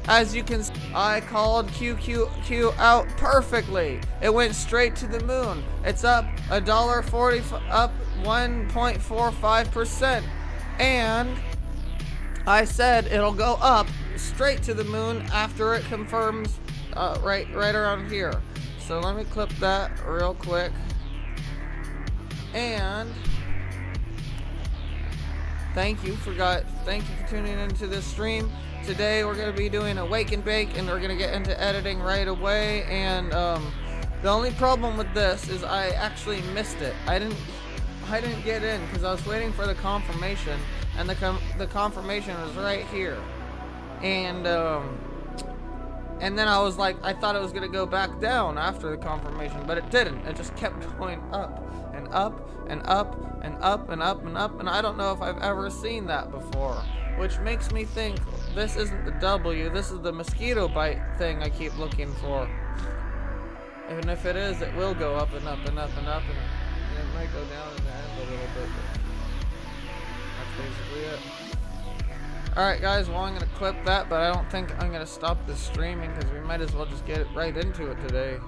As you can see, I called QQQ out perfectly. It went straight to the moon. It's up $1.40, up 1.45%. And I said it'll go up straight to the moon after it confirms right around here. So let me clip that real quick. And thank you for tuning into this stream. Today we're going to be doing a wake and bake, and we're going to get into editing right away. And the only problem with this is I actually missed it. I didn't get in because I was waiting for the confirmation, and the confirmation was right here. And then I was like, I thought it was going to go back down after the confirmation, but it didn't. It just kept going up and up and up and up and up and up, and I don't know if I've ever seen that before, which makes me think this isn't the W, this is the mosquito bite thing I keep looking for. Even if it is, it will go up and up and up and up, and it might go down in the end a little bit, but that's basically it. Alright guys, well I'm going to clip that, but I don't think I'm going to stop the streaming because we might as well just get right into it today.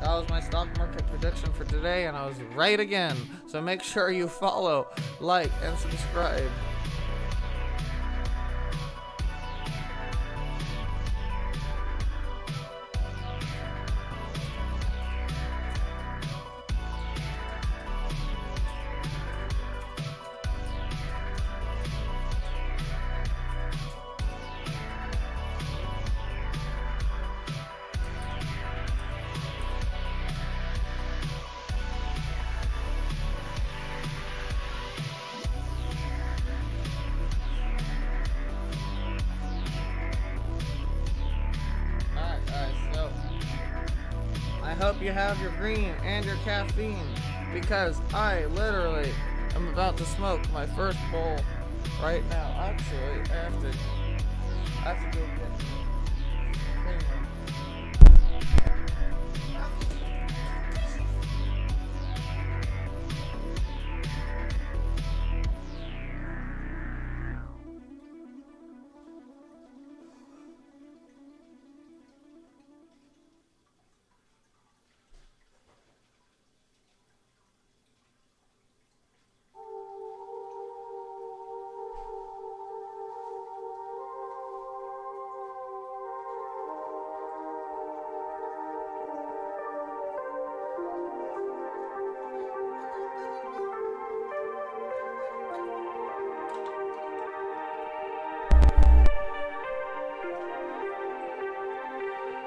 That was my stock market prediction for today, and I was right again. So make sure you follow, like, and subscribe. I hope you have your green and your caffeine, because I literally am about to smoke my first bowl right now. Actually, I have to go get creamer.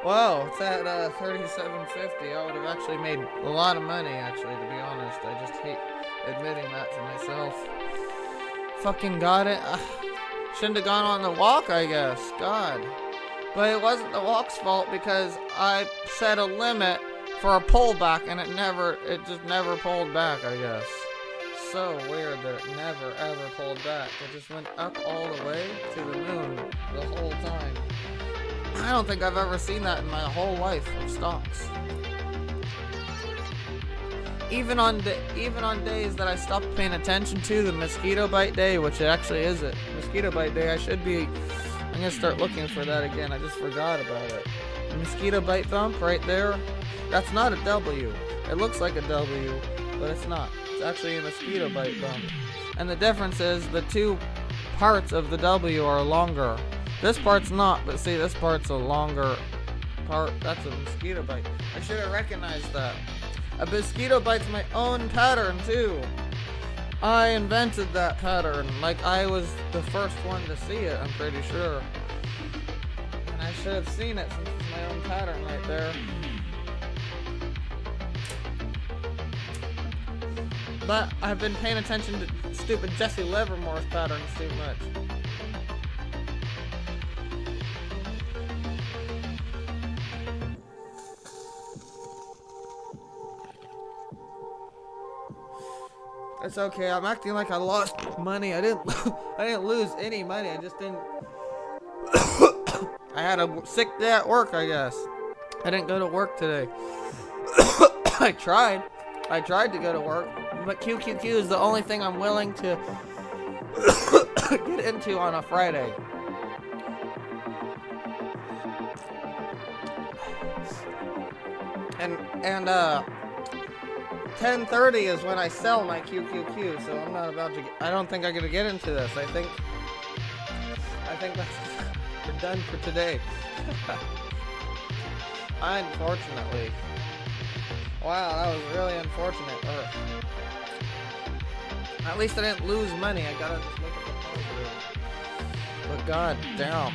Wow, it's at $37.50. I would have actually made a lot of money, actually, to be honest. I just hate admitting that to myself. Fucking got it. Shouldn't have gone on the walk, I guess. God. But it wasn't the walk's fault because I set a limit for a pullback and it just never pulled back, I guess. So weird that it never ever pulled back. It just went up all the way to the moon the whole time. I don't think I've ever seen that in my whole life of stocks. Even on days that I stopped paying attention to, the mosquito bite day, which it actually is it. Mosquito bite day, I'm gonna start looking for that again. I just forgot about it. The mosquito bite bump right there, that's not a W. It looks like a W, but it's not. It's actually a mosquito bite bump. And the difference is the two parts of the W are longer. This part's not, but see, this part's a longer part. That's a mosquito bite. I should have recognized that. A mosquito bite's my own pattern, too. I invented that pattern. Like, I was the first one to see it, I'm pretty sure. And I should have seen it since it's my own pattern right there. But I've been paying attention to stupid Jesse Livermore's patterns too much. It's okay. I'm acting like I lost money. I didn't lose any money. I just didn't. I had a sick day at work, I guess. I didn't go to work today. I tried to go to work, but QQQ is the only thing I'm willing to get into on a Friday. And 10:30 is when I sell my QQQ, so I'm not about to I don't think I'm going to get into this. I think that's we're done for today. Unfortunately. Wow, that was really unfortunate. At least I didn't lose money. I gotta just make it a positive. But god damn.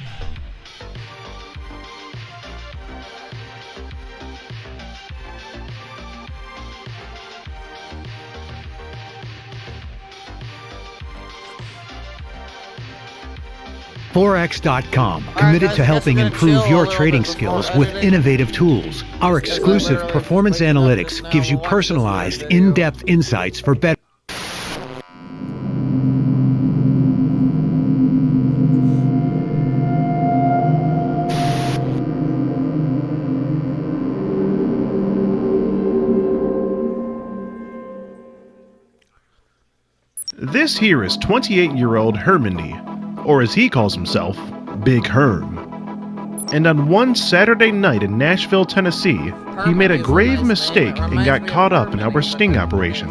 Forex.com, committed to helping improve your trading skills with innovative tools. Our exclusive performance analytics gives you personalized, in-depth insights for better. This here is 28-year-old Hermandy, or as he calls himself, Big Herm. And on one Saturday night in Nashville, Tennessee, he made a grave mistake and got caught up in our sting operation.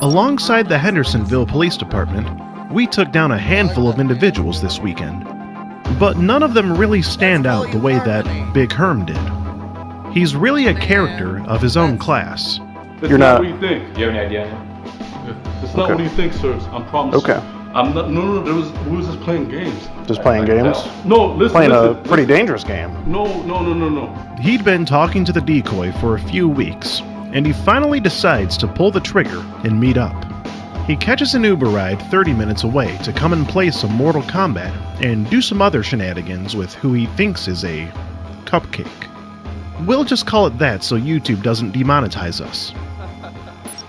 Alongside the Hendersonville Police Department, we took down a handful of individuals this weekend. But none of them really stand out the way that Big Herm did. He's really a character of his own class. That's not what you think. Do you have any idea? It's not what you think, sir. I promise. Okay. I'm not. No. We was just playing games. Just playing games? No, listen. Playing a pretty dangerous game. No. He'd been talking to the decoy for a few weeks, and he finally decides to pull the trigger and meet up. He catches an Uber ride 30 minutes away to come and play some Mortal Kombat and do some other shenanigans with who he thinks is a cupcake. We'll just call it that so YouTube doesn't demonetize us.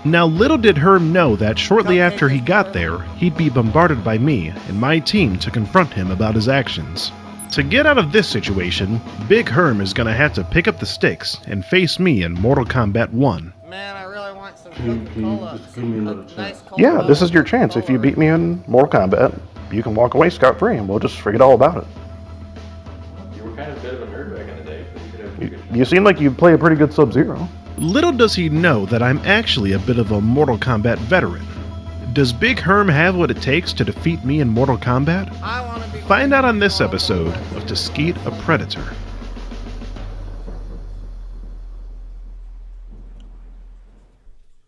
Now, little did Herm know that shortly after he got there, he'd be bombarded by me and my team to confront him about his actions. To get out of this situation, Big Herm is gonna have to pick up the sticks and face me in Mortal Kombat 1. Man, I really want some Coca-Cola. Just give me another chance. Yeah, this is your chance. If you beat me in Mortal Kombat, you can walk away scot-free and we'll just forget all about it. You were kind of a bit of a nerd back in the day, so you could have... You seem like you play a pretty good Sub-Zero. Little does he know that I'm actually a bit of a Mortal Kombat veteran. Does Big Herm have what it takes to defeat me in Mortal Kombat? Find out on this episode of To Skeet a Predator.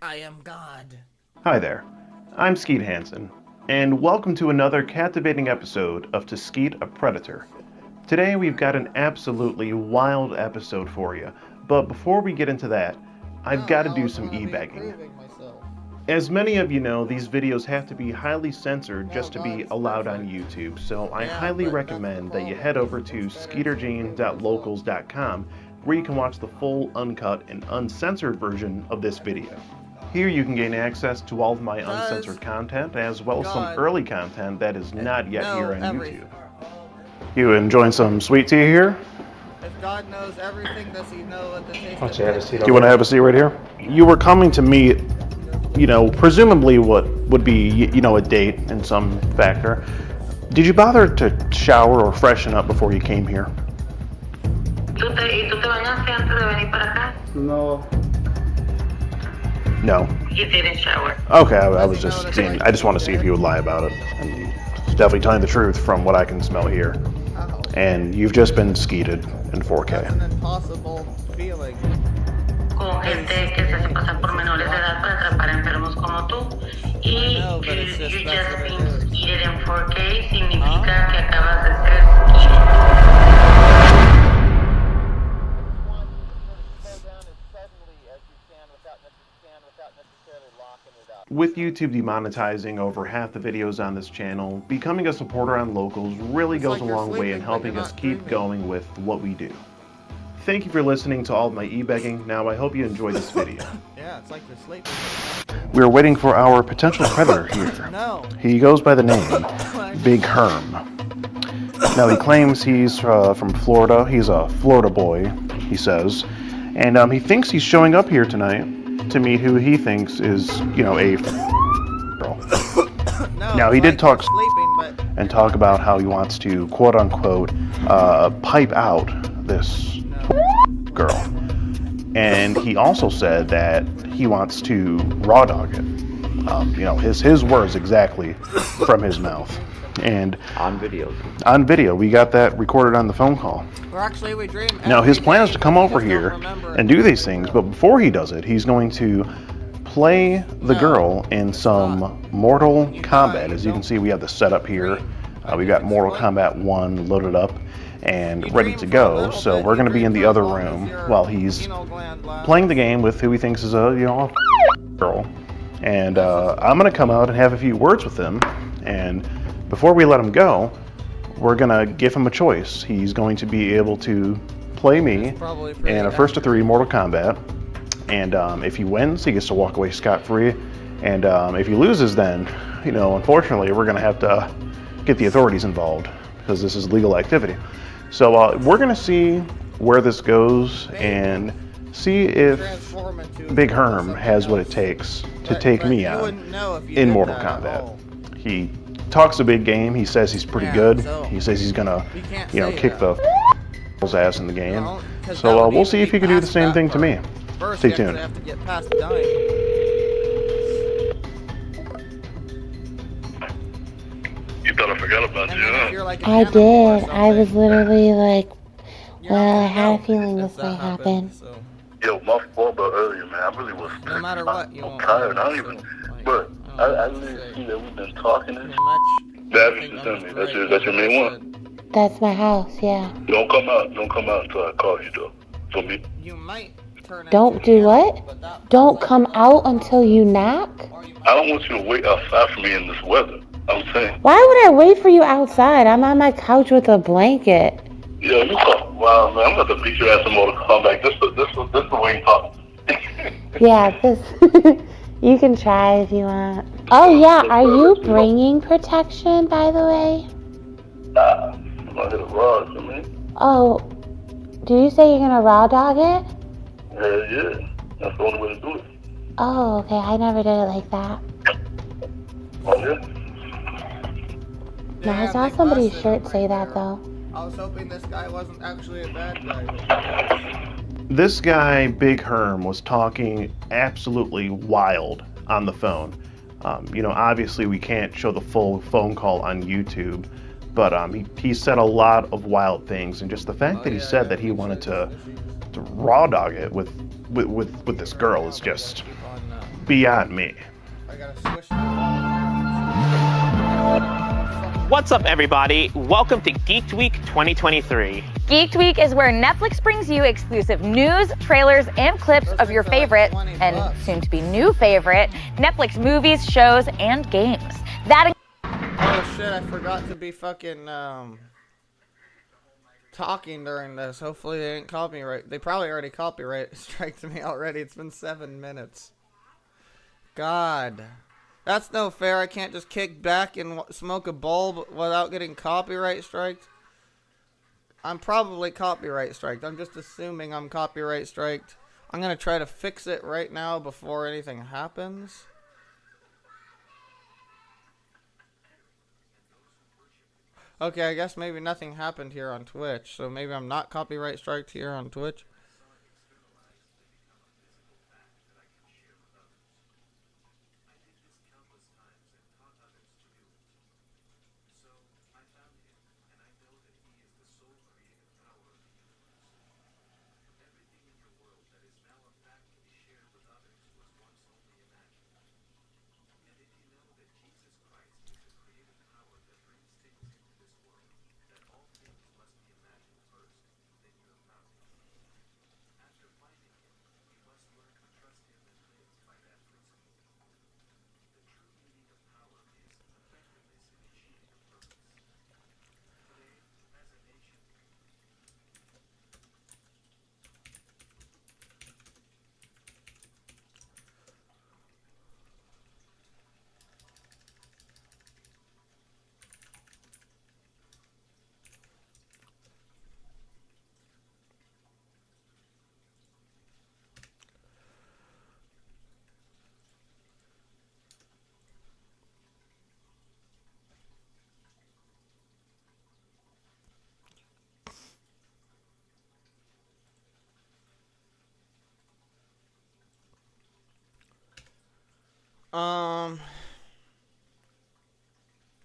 I am God. Hi there, I'm Skeet Hansen, and welcome to another captivating episode of To Skeet a Predator. Today we've got an absolutely wild episode for you, but before we get into that, I've got to do some e-begging. As many of you know, these videos have to be highly censored just to be allowed on YouTube, so I highly recommend that you head over to skeetergene.locals.com where you can watch the full, uncut, and uncensored version of this video. Here you can gain access to all of my uncensored content, as well as some early content that is not yet here on YouTube. You enjoying some sweet tea here? If God knows everything, does he know what the taste Why don't you have a seat Do you want to have a seat right here? You were coming to meet, presumably what would be, a date in some factor. Did you bother to shower or freshen up before you came here? No. No. You didn't shower. Okay, I was just seeing. I just want to see if you would lie about it. And definitely telling the truth from what I can smell here. And you've just been skeeted in 4K. That's an impossible feeling. Con gente que se hace pasar por menores de edad para atrapar enfermos como tú. Y you just being skeeted in 4K significa que acabas de ser skeeted. With YouTube demonetizing over half the videos on this channel, becoming a supporter on Locals really goes a long way in helping us keep going with what we do. Thank you for listening to all of my e-begging. Now I hope you enjoy this video. Yeah, it's like you're sleeping. We're waiting for our potential predator here. No. He goes by the name Big Herm. Now he claims he's from Florida. He's a Florida boy, he says. And he thinks he's showing up here tonight to meet who he thinks is, a girl. No, Now he did talk sleeping, but and talk about how he wants to, quote unquote, pipe out this girl. And he also said that he wants to raw dog it. His words exactly from his mouth. And On video. on video, we got that recorded on the phone call. Or actually, we dream. Now his plan is to come over here and do these things, but before he does it, he's going to play the girl in some Mortal Kombat. As you can see, we have the setup here. We got Mortal Kombat 1 loaded up and ready to go. So we're going to be in the other room while he's playing the game with who he thinks is a girl. And I'm going to come out and have a few words with him. And before we let him go, we're going to give him a choice. He's going to be able to play me in a first to three Mortal Kombat. And if he wins, he gets to walk away scot-free. And if he loses, then, unfortunately, we're going to have to get the authorities involved because this is legal activity. So we're going to see where this goes and see if Big Herm has what it takes to take me on in Mortal Kombat. He talks a big game. He says he's pretty good. He says he's going to, kick the ass in the game. So we'll see if he can do the same thing to me. Stay tuned. Have to get past dying. You thought I forgot about you, huh? I did. I was literally like, well, I had a feeling this might happen. Yo, my fault about earlier, man. I really was No matter what, you I'm tired. I don't even. But I didn't see that we've been talking. That is that's your main one. That's my house, yeah. Don't come out. Don't come out until I call you, though. For me. You might turn. Don't do what? Don't come out until you knock? I don't want you to wait outside for me in this weather. I'm saying. Why would I wait for you outside? I'm on my couch with a blanket. Yo, you talk. Wow, man. I'm about to beat your ass in Mortal Kombat. This the way you talk. Yeah, this. You can try if you want. Oh, yeah. Are you bringing protection, by the way? Nah, I'm gonna hit a rod, man. Oh, did you say you're gonna raw dog it? Yeah. That's the only way to do it. Oh, okay. I never did it like that. Oh, yeah? No, I saw somebody's shirt say that, though. I was hoping this guy wasn't actually a bad guy. This guy, Big Herm, was talking absolutely wild on the phone. Obviously we can't show the full phone call on YouTube, but he said a lot of wild things, and just the fact that he said that he wanted to raw dog it with this girl is just beyond me. I gotta switch. What's up, everybody? Welcome to Geeked Week 2023. Geeked Week is where Netflix brings you exclusive news, trailers, and clips of your favorite, and soon-to-be new favorite, Netflix movies, shows, and games. Oh shit, I forgot to be fucking talking during this. Hopefully they didn't copyright. They probably already copyright striked me already. It's been 7 minutes. God. That's no fair. I can't just kick back and smoke a bulb without getting copyright striked. I'm probably copyright striked. I'm just assuming I'm copyright striked. I'm going to try to fix it right now before anything happens. Okay, I guess maybe nothing happened here on Twitch. So maybe I'm not copyright striked here on Twitch.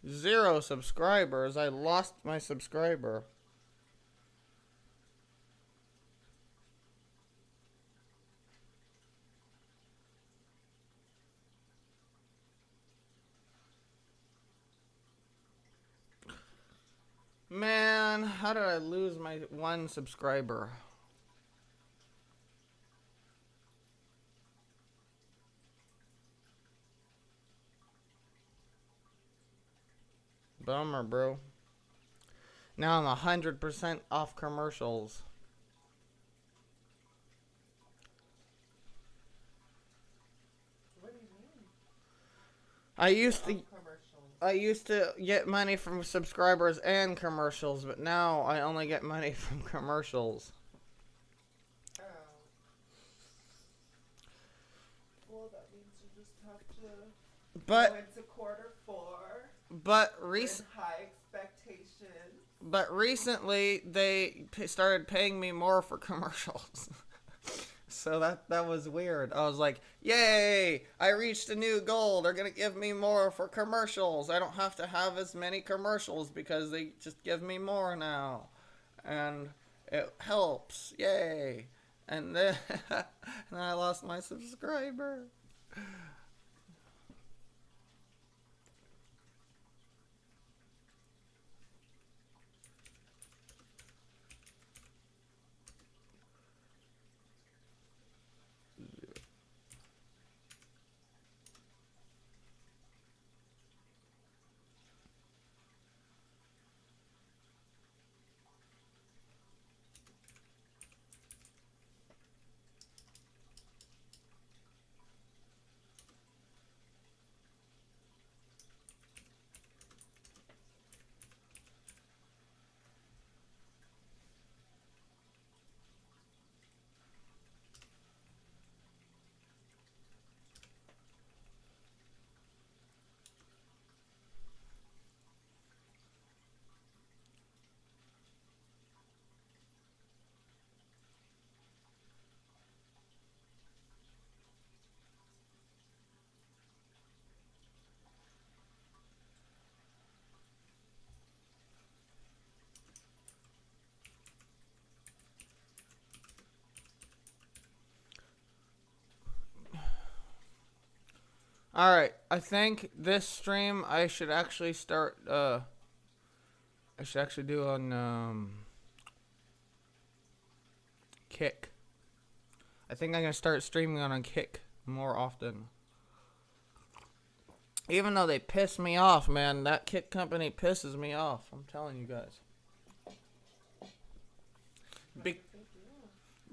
0 subscribers. I lost my subscriber. Man, how did I lose my 1 subscriber? Bummer, bro. Now I'm 100% off commercials. What do you mean? I used to get money from subscribers and commercials, but now I only get money from commercials. Oh. Well, that means you just have to go into quarter 4. But with high expectations. But recently they started paying me more for commercials. So that was weird. I was like, yay, I reached a new goal. They're going to give me more for commercials. I don't have to have as many commercials because they just give me more now. And it helps. Yay. And then and I lost my subscriber. Alright, I think this stream I should actually start, I should actually do on, Kick. I think I'm gonna start streaming on Kick more often. Even though they piss me off, man, that Kick company pisses me off, I'm telling you guys.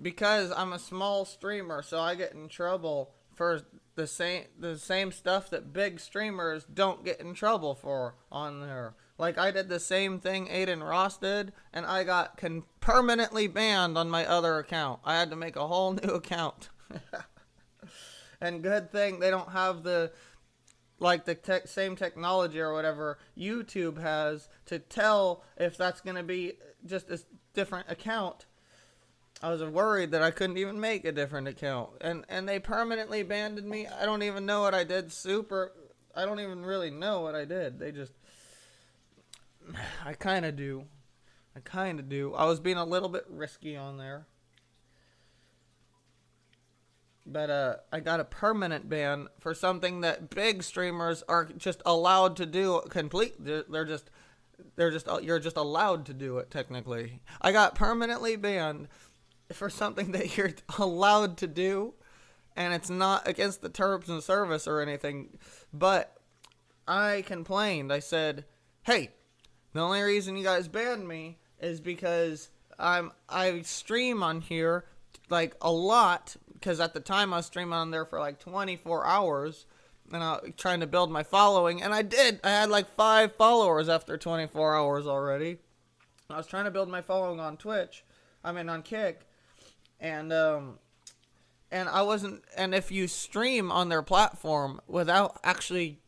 Because I'm a small streamer, so I get in trouble for the same stuff that big streamers don't get in trouble for on there. Like, I did the same thing Aiden Ross did, and I got permanently banned on my other account. I had to make a whole new account. And good thing they don't have the same technology or whatever YouTube has to tell if that's going to be just a different account. I was worried that I couldn't even make a different account. And they permanently banned me. I don't even know what I did. I don't even really know what I did. They just... I kind of do. I was being a little bit risky on there. But I got a permanent ban for something that big streamers are just allowed to do you're just allowed to do it technically. I got permanently banned for something that you're allowed to do, and it's not against the terms of service or anything, but I complained. I said, hey, the only reason you guys banned me is because I stream on here like a lot, because at the time I was streaming on there for like 24 hours, and I was trying to build my following, and I did. I had like 5 followers after 24 hours already. I was trying to build my following on on Kick, and I wasn't, and if you stream on their platform without actually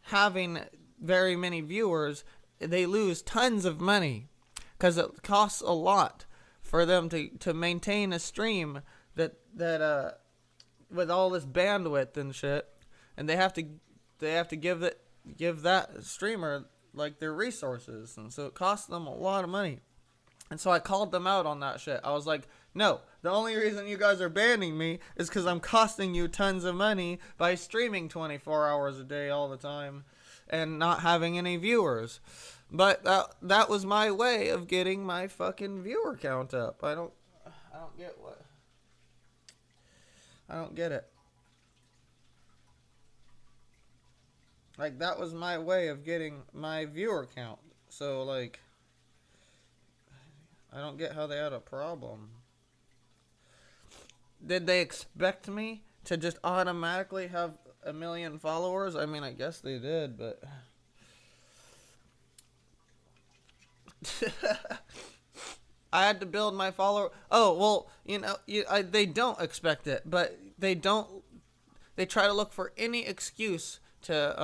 having very many viewers, they lose tons of money, because it costs a lot for them to maintain a stream that with all this bandwidth and shit. and they have to give that streamer like their resources, and so it costs them a lot of money. And so I called them out on that shit. I was like, no, the only reason you guys are banning me is because I'm costing you tons of money by streaming 24 hours a day all the time and not having any viewers. But that was my way of getting my fucking viewer count up. I don't get it. Like, that was my way of getting my viewer count. So, like, I don't get how they had a problem. Did they expect me to just automatically have 1 million followers? I mean, I guess they did, but... I had to build my follower. Oh, well, you know, they don't expect it, but they don't... They try to look for any excuse to,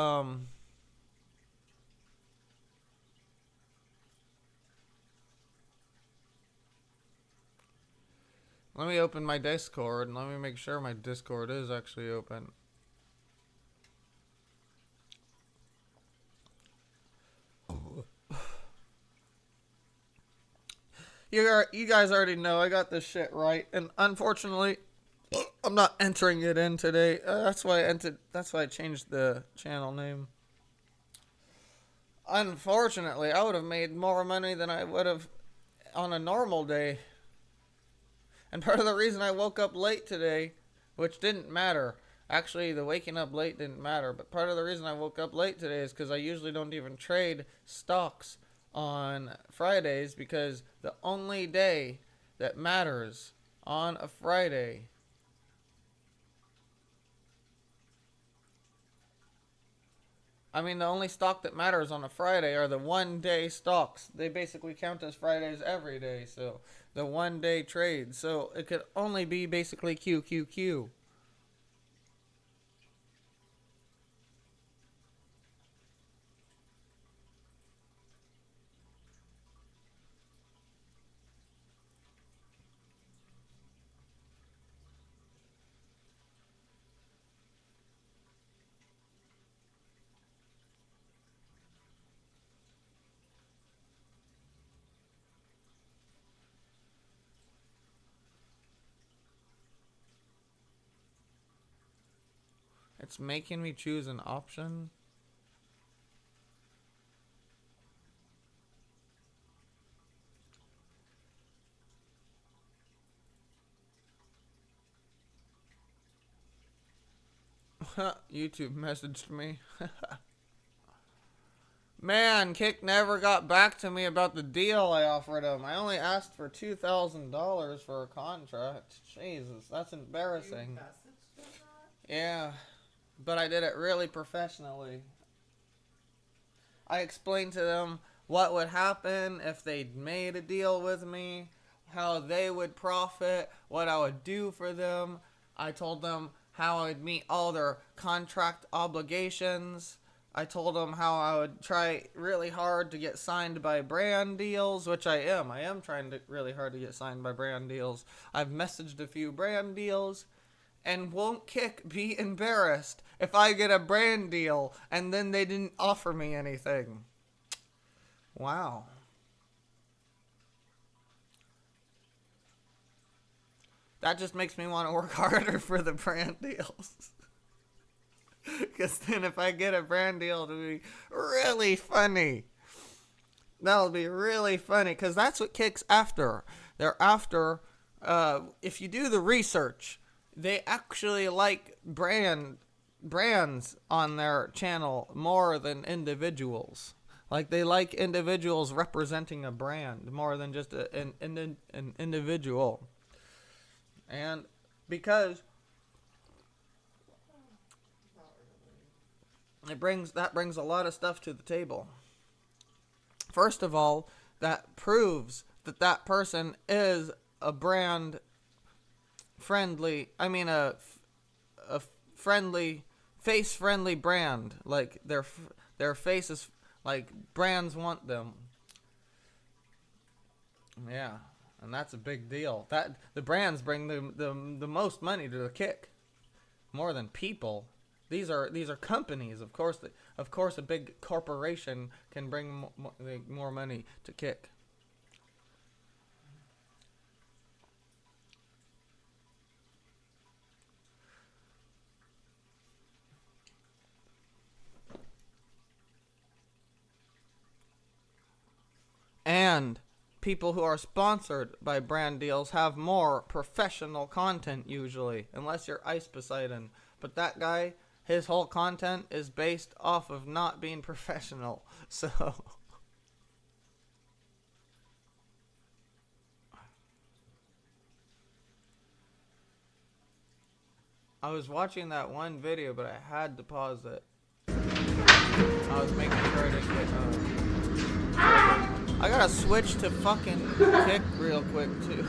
Let me open my Discord, and let me make sure my Discord is actually open. You guys already know I got this shit right, and unfortunately, I'm not entering it in today. That's why I changed the channel name. Unfortunately, I would have made more money than I would have on a normal day. And part of the reason I woke up late today, which didn't matter. Actually, the waking up late didn't matter. But part of the reason I woke up late today is because I usually don't even trade stocks on Fridays, because the only day that matters on a Friday the only stock that matters on a Friday are the one-day stocks. They basically count as Fridays every day, so the one-day trades. So it could only be basically QQQ. It's making me choose an option. YouTube messaged me. Man, Kick never got back to me about the deal I offered him. I only asked for $2,000 for a contract. Jesus, that's embarrassing. Yeah. But I did it really professionally. I explained to them what would happen if they made a deal with me, how they would profit, what I would do for them. I told them how I would meet all their contract obligations. I told them how I would try really hard to get signed by brand deals, which I am. I am trying really hard to get signed by brand deals. I've messaged a few brand deals. And won't Kick be embarrassed if I get a brand deal and then they didn't offer me anything? Wow. That just makes me want to work harder for the brand deals. Because then if I get a brand deal, it'll be really funny. That'll be really funny, because that's what Kick's after. They're after, if you do the research, they actually like brands on their channel more than individuals. Like, they like individuals representing a brand more than just an individual. And because that brings a lot of stuff to the table. First of all, that proves that that person is a brand friendly, a friendly, face-friendly brand. Like, their face is, like, brands want them. Yeah, and that's a big deal. That the brands bring the most money to the Kick, more than people. These are companies. Of course, a big corporation can bring more money to Kick. And people who are sponsored by brand deals have more professional content usually, unless you're Ice Poseidon. But that guy, his whole content is based off of not being professional. So I was watching that one video, but I had to pause it. I was making sure I didn't get I gotta switch to fucking Kick real quick too.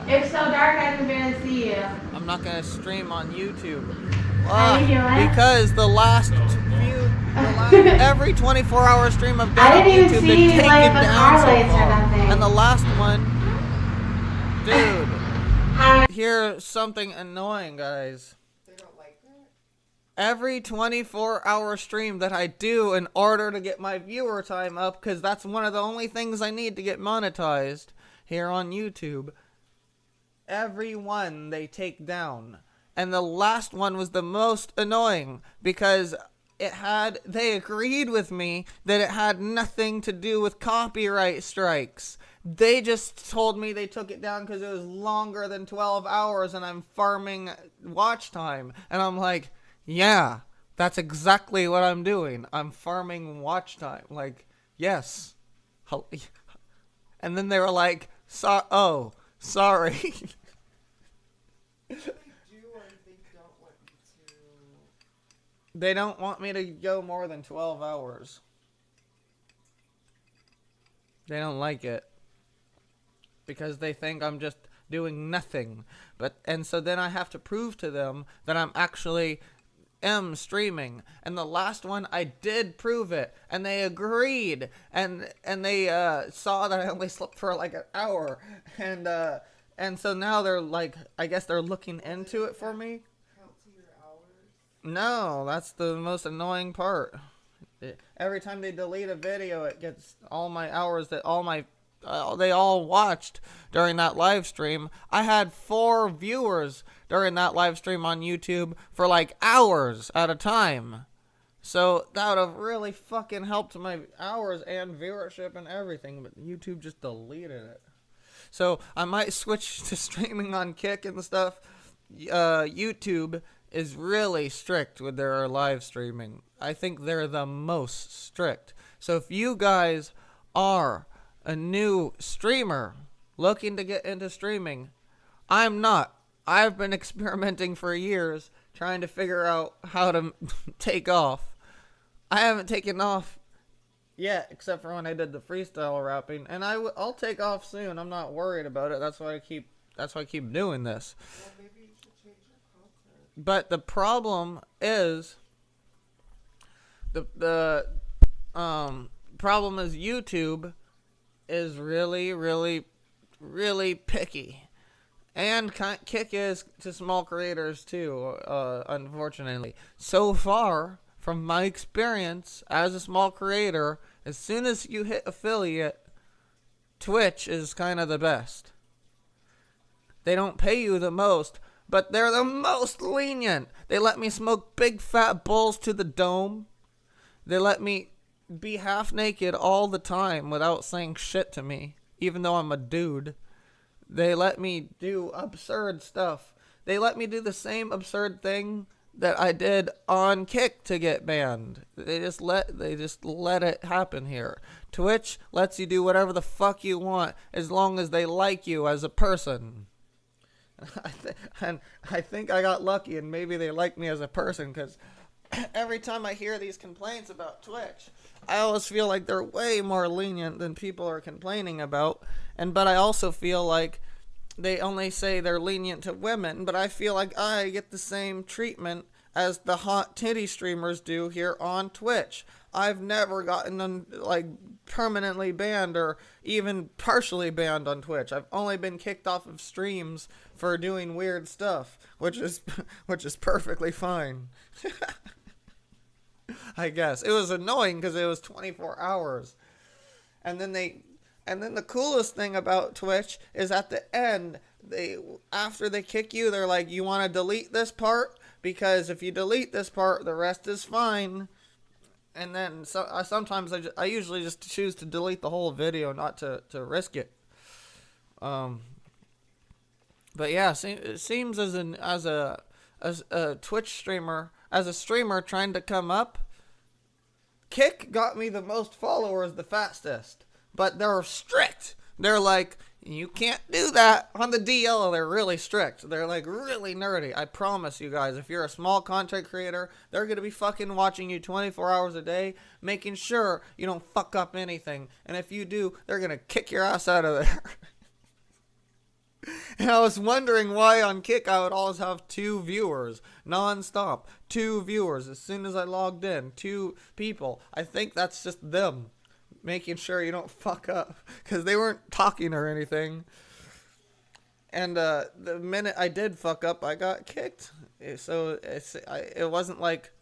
It's so dark I can barely see you. I'm not gonna stream on YouTube. How you doing? Because every 24-hour stream I've done I on didn't even YouTube, see they've taken like the down car so lights or far. nothing. And the last one, dude, here's something annoying, guys. Every 24-hour stream that I do in order to get my viewer time up, because that's one of the only things I need to get monetized here on YouTube, every one they take down. And the last one was the most annoying, because they agreed with me that it had nothing to do with copyright strikes. They just told me they took it down because it was longer than 12 hours and I'm farming watch time. And I'm like, yeah, that's exactly what I'm doing. I'm farming watch time. Like, yes. And then they were like, sorry. They don't want me to go more than 12 hours. They don't like it. Because they think I'm just doing nothing. And so then I have to prove to them that I'm actually streaming. And the last one I did prove it, and they agreed, and they saw that I only slept for like an hour, and so now they're like, I guess they're looking into it for me. No, that's the most annoying part. Every time they delete a video, it gets all my hours that they all watched during that live stream. I had 4 viewers during that live stream on YouTube for like hours at a time. So that would have really fucking helped my hours and viewership and everything, but YouTube just deleted it. So I might switch to streaming on Kick and stuff. YouTube is really strict with their live streaming. I think they're the most strict. So if you guys are a new streamer looking to get into streaming, I'm not. I've been experimenting for years trying to figure out how to take off. I haven't taken off yet, except for when I did the freestyle rapping, and I'll take off soon. I'm not worried about it. That's why I keep doing this. Well, maybe you should change your content. But the problem is the problem is YouTube is really, really, really picky. And Kick is to small creators too, unfortunately. So far, from my experience as a small creator, as soon as you hit affiliate, Twitch is kind of the best. They don't pay you the most, but they're the most lenient. They let me smoke big fat bowls to the dome. They let me be half naked all the time without saying shit to me, even though I'm a dude. They let me do absurd stuff. They let me do the same absurd thing that I did on Kick to get banned. They just let it happen here. Twitch lets you do whatever the fuck you want as long as they like you as a person. And I think I got lucky, and maybe they like me as a person, because every time I hear these complaints about Twitch, I always feel like they're way more lenient than people are complaining about. But I also feel like they only say they're lenient to women, but I feel like I get the same treatment as the hot titty streamers do here on Twitch. I've never gotten permanently banned or even partially banned on Twitch. I've only been kicked off of streams for doing weird stuff, which is perfectly fine. I guess. It was annoying because it was 24 hours. And then the coolest thing about Twitch is at the end, after they kick you, they're like, you want to delete this part? Because if you delete this part, the rest is fine. And then sometimes I usually just choose to delete the whole video, not to risk it. But yeah, it seems as a Twitch streamer, as a streamer trying to come up, Kick got me the most followers the fastest. But they're strict. They're like, you can't do that on the DL. They're really strict. They're like really nerdy. I promise you guys, if you're a small content creator, they're going to be fucking watching you 24 hours a day, making sure you don't fuck up anything. And if you do, they're going to kick your ass out of there. And I was wondering why on Kick I would always have 2 viewers non-stop. 2 viewers as soon as I logged in. 2 people. I think that's just them making sure you don't fuck up, because they weren't talking or anything. And the minute I did fuck up, I got kicked. So it wasn't like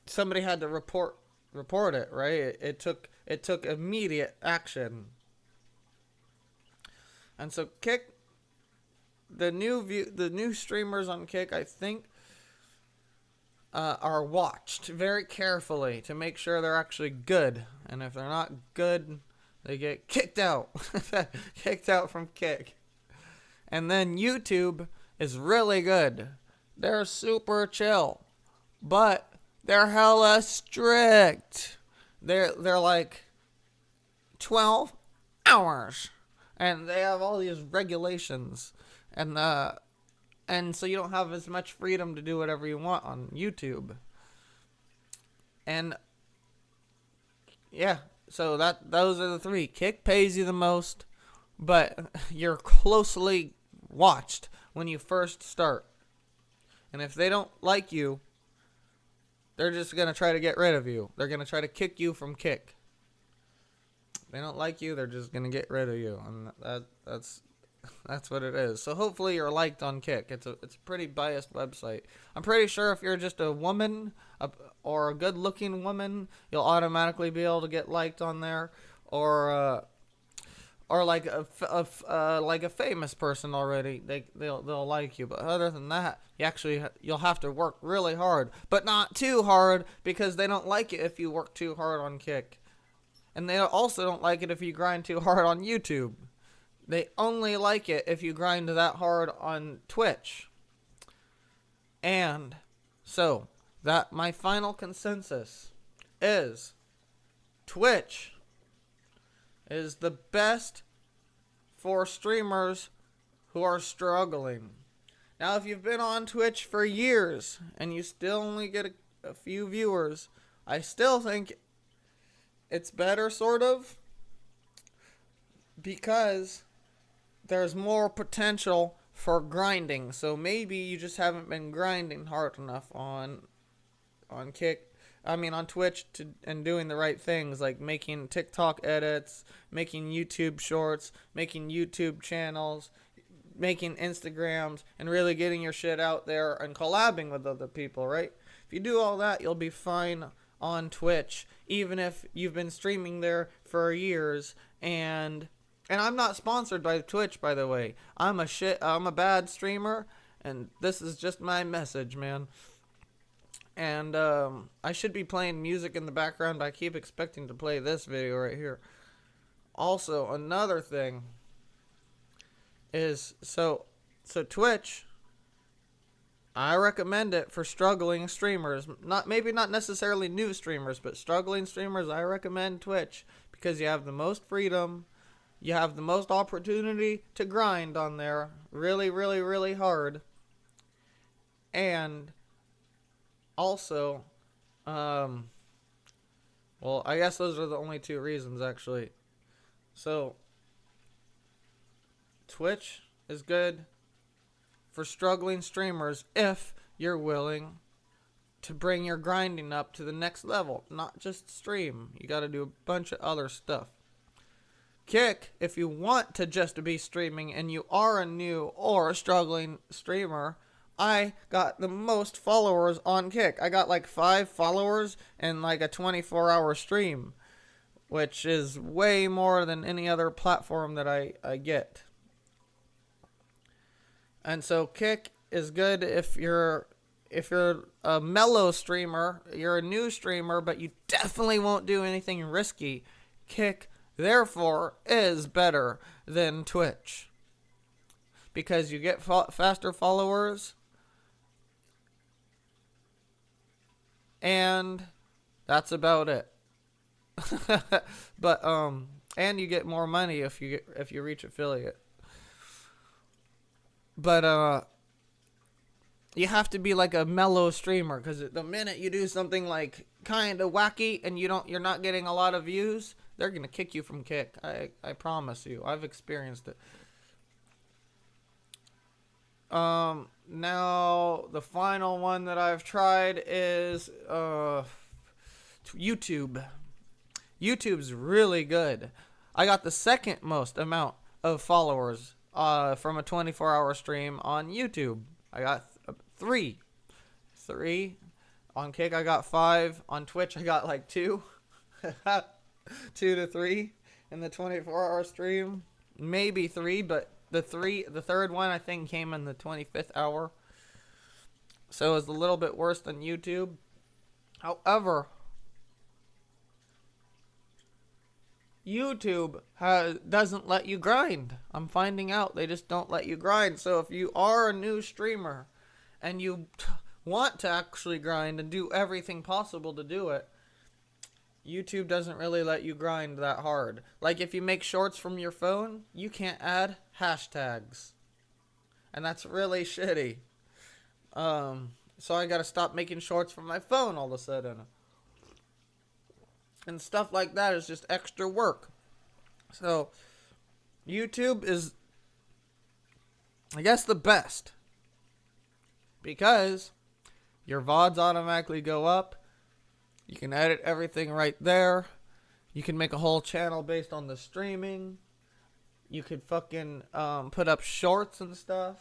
somebody had to report it, right? It took immediate action. And so Kick, the new streamers on Kick, I think, are watched very carefully to make sure they're actually good. And if they're not good, they get kicked out. Kicked out from Kick. And then YouTube is really good. They're super chill. But they're hella strict. They're like 12 hours. And they have all these regulations. And so you don't have as much freedom to do whatever you want on YouTube. And yeah, so those are the 3. Kick pays you the most, but you're closely watched when you first start. And if they don't like you, they're just going to try to get rid of you. They're going to try to kick you from Kick. If they don't like you, they're just going to get rid of you. And that's what it is. So hopefully you're liked on Kick. It's a pretty biased website. I'm pretty sure if you're just a woman or a good-looking woman, you'll automatically be able to get liked on there, or like a famous person already. They'll like you. But other than that, you'll have to work really hard, but not too hard, because they don't like it if you work too hard on Kick, and they also don't like it if you grind too hard on YouTube. They only like it if you grind that hard on Twitch. And so, that my final consensus is Twitch is the best for streamers who are struggling. Now, if you've been on Twitch for years and you still only get a few viewers, I still think it's better, sort of, because there's more potential for grinding. So maybe you just haven't been grinding hard enough on Twitch and doing the right things, like making TikTok edits, making YouTube shorts, making YouTube channels, making Instagrams, and really getting your shit out there and collabing with other people, right? If you do all that, you'll be fine on Twitch, even if you've been streaming there for years. And I'm not sponsored by Twitch, by the way. I'm a bad streamer, and this is just my message, man. And I should be playing music in the background, but I keep expecting to play this video right here. Also, another thing is, so Twitch, I recommend it for struggling streamers. Maybe not necessarily new streamers, but struggling streamers, I recommend Twitch, because you have the most freedom. You have the most opportunity to grind on there really, really, really hard. And also, well, I guess those are the only 2 reasons, actually. So, Twitch is good for struggling streamers if you're willing to bring your grinding up to the next level. Not just stream. You gotta do a bunch of other stuff. Kick, if you want to just be streaming and you are a new or a struggling streamer, I got the most followers on Kick. I got like 5 followers in like a 24-hour stream, which is way more than any other platform that I get. And so Kick is good if you're a mellow streamer, you're a new streamer, but you definitely won't do anything risky. Kick, therefore, is better than Twitch. Because you get faster followers, and that's about it. But and you get more money if you reach affiliate. But you have to be like a mellow streamer, because the minute you do something like kind of wacky and you're not getting a lot of views, they're gonna kick you from Kick. I promise you. I've experienced it. Now the final one that I've tried is YouTube. YouTube's really good. I got the second most amount of followers from a 24-hour stream on YouTube. I got 3 on Kick. I got 5 on Twitch. I got like 2 2 to 3 in the 24-hour stream, maybe 3, but the third one I think came in the 25th hour, so it was a little bit worse than YouTube. However, YouTube doesn't let you grind. I'm finding out they just don't let you grind. So if you are a new streamer and you want to actually grind and do everything possible to do it, YouTube doesn't really let you grind that hard. Like if you make shorts from your phone, you can't add hashtags. And that's really shitty. So I gotta stop making shorts from my phone all of a sudden. And stuff like that is just extra work. So YouTube is, I guess, the best. Because your VODs automatically go up. You can edit everything right there. You can make a whole channel based on the streaming. You could fucking put up shorts and stuff.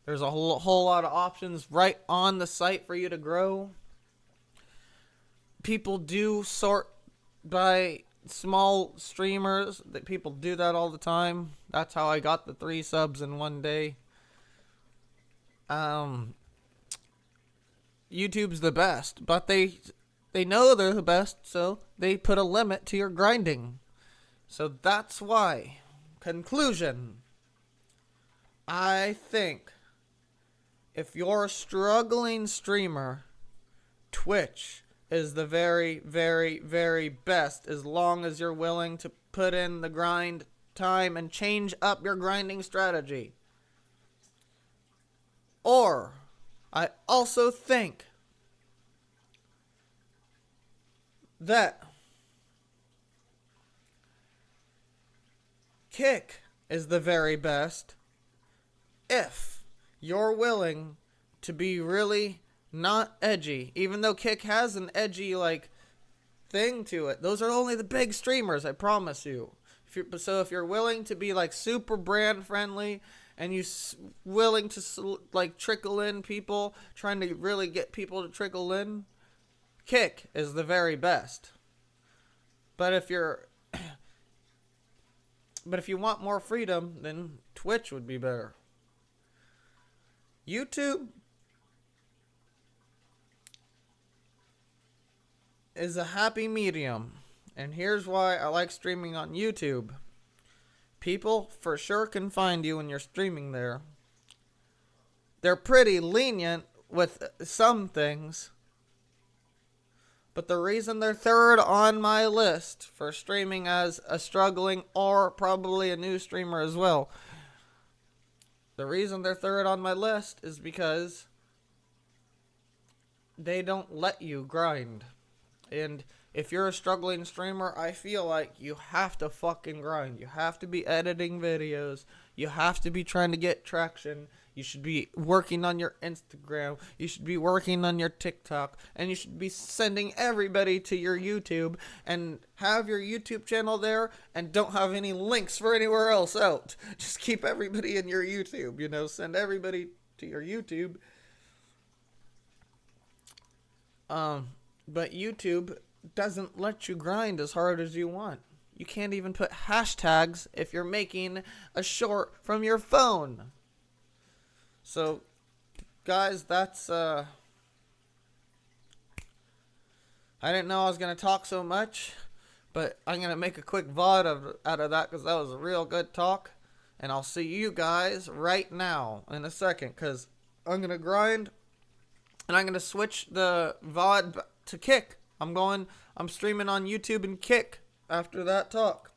There's a whole lot of options right on the site for you to grow. People do sort by small streamers. That people do that all the time. That's how I got the 3 subs in one day. YouTube's the best, but they know they're the best, so they put a limit to your grinding. So that's why. Conclusion. I think if you're a struggling streamer, Twitch is the very, very, very best, as long as you're willing to put in the grind time and change up your grinding strategy. Or, I also think that Kick is the very best if you're willing to be really not edgy. Even though Kick has an edgy like thing to it, those are only the big streamers, I promise you. If you're willing to be like super brand friendly and you willing to like trickle in people, trying to really get people to trickle in, Kick is the very best. But if you want more freedom, then Twitch would be better. YouTube is a happy medium. And here's why I like streaming on YouTube. People for sure can find you when you're streaming there. They're pretty lenient with some things. But the reason they're third on my list for streaming as a struggling or probably a new streamer as well, the reason they're third on my list is because they don't let you grind. And if you're a struggling streamer, I feel like you have to fucking grind. You have to be editing videos. You have to be trying to get traction. You should be working on your Instagram. You should be working on your TikTok. And you should be sending everybody to your YouTube and have your YouTube channel there and don't have any links for anywhere else out. Just keep everybody in your YouTube, send everybody to your YouTube But YouTube doesn't let you grind as hard as you want. You can't even put hashtags if you're making a short from your phone. So, guys, that's, I didn't know I was going to talk so much, but I'm going to make a quick VOD out of that because that was a real good talk. And I'll see you guys right now in a second because I'm going to grind and I'm going to switch the VOD to Kick. I'm streaming on YouTube and Kick after that talk.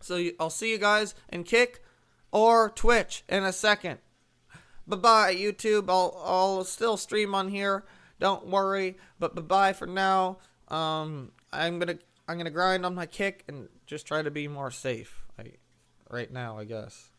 So I'll see you guys in Kick or Twitch in a second. Bye-bye, YouTube. I'll still stream on here. Don't worry. But bye-bye for now. I'm gonna grind on my Kick and just try to be more safe. Right now, I guess.